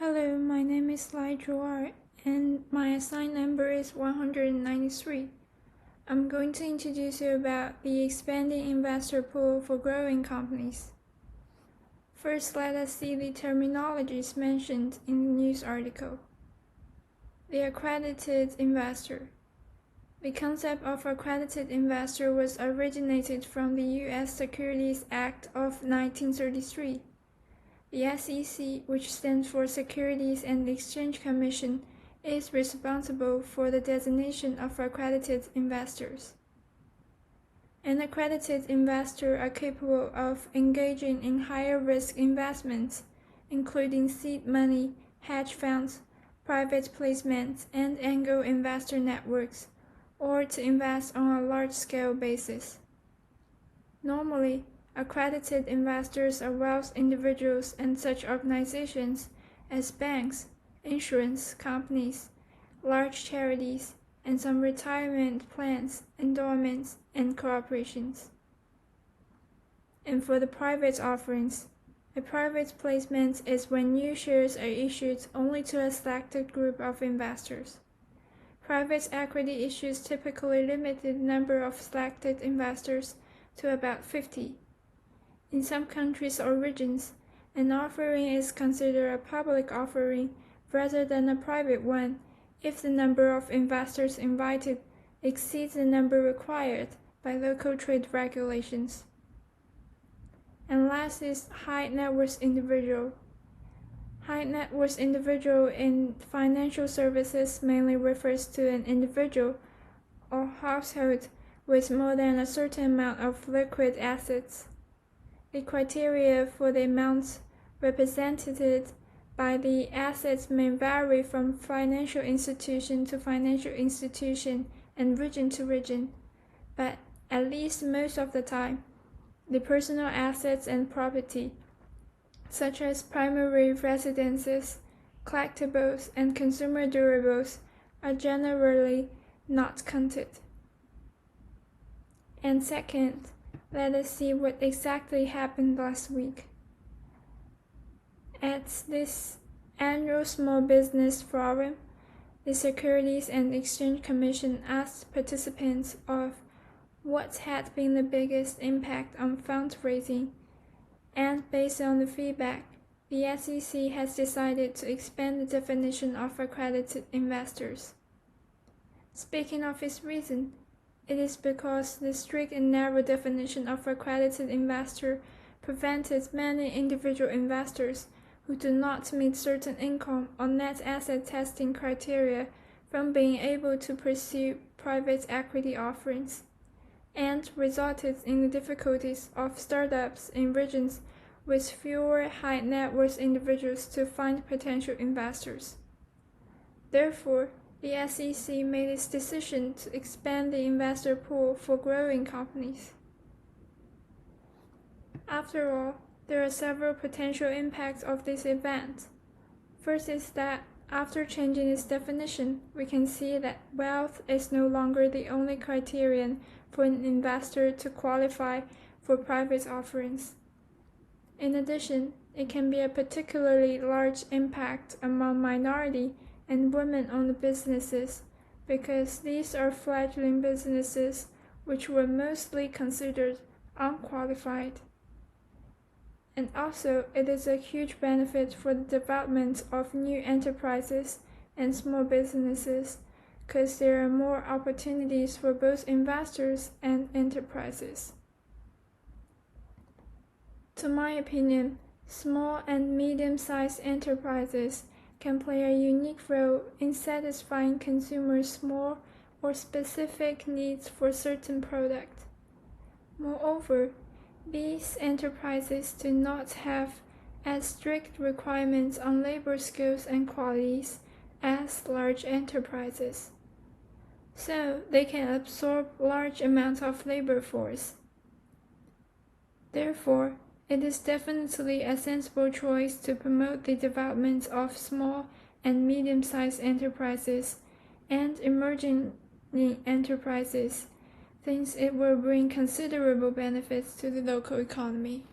Hello, my name is LAI Zhuoer, and my assigned number is 193. I'm going to introduce you about the expanding investor pool for growing companies. First, let us see the terminologies mentioned in the news article. The accredited investor. The concept of accredited investor was originated from the U.S. Securities Act of 1933. The SEC, which stands for Securities and Exchange Commission, is responsible for the designation of accredited investors. An accredited investor are capable of engaging in higher risk investments, including seed money, hedge funds, private placements, and angel investor networks, or to invest on a large-scale basis. Normally, accredited investors are wealth individuals and such organizations as banks, insurance companies, large charities, and some retirement plans, endowments, and corporations. And for the private offerings, a private placement is when new shares are issued only to a selected group of investors. Private equity issues typically limit the number of selected investors to about 50. In some countries or regions, an offering is considered a public offering rather than a private one if the number of investors invited exceeds the number required by local trade regulations. And last is high net worth individual. High net worth individual in financial services mainly refers to an individual or household with more than a certain amount of liquid assets. The criteria for the amounts represented by the assets may vary from financial institution to financial institution and region to region, but at least most of the time, the personal assets and property, such as primary residences, collectibles, and consumer durables, are generally not counted. And second, let us see what exactly happened last week. At this annual Small Business Forum, the Securities and Exchange Commission asked participants of what had been the biggest impact on fundraising, and based on the feedback, the SEC has decided to expand the definition of accredited investors. Speaking of its reason, it is because the strict and narrow definition of accredited investor prevented many individual investors who do not meet certain income or net asset testing criteria from being able to pursue private equity offerings, and resulted in the difficulties of startups in regions with fewer high net worth individuals to find potential investors. Therefore, the SEC made its decision to expand the investor pool for growing companies. After all, there are several potential impacts of this event. First is that after changing its definition, we can see that wealth is no longer the only criterion for an investor to qualify for private offerings. In addition, it can be a particularly large impact among minority and women-owned businesses because these are fledgling businesses which were mostly considered unqualified. And also, it is a huge benefit for the development of new enterprises and small businesses because there are more opportunities for both investors and enterprises. To my opinion, small and medium-sized enterprises can play a unique role in satisfying consumers' more or specific needs for certain products. Moreover, these enterprises do not have as strict requirements on labor skills and qualities as large enterprises, so they can absorb large amounts of labor force. Therefore, it is definitely a sensible choice to promote the development of small and medium-sized enterprises and emerging enterprises, since it will bring considerable benefits to the local economy.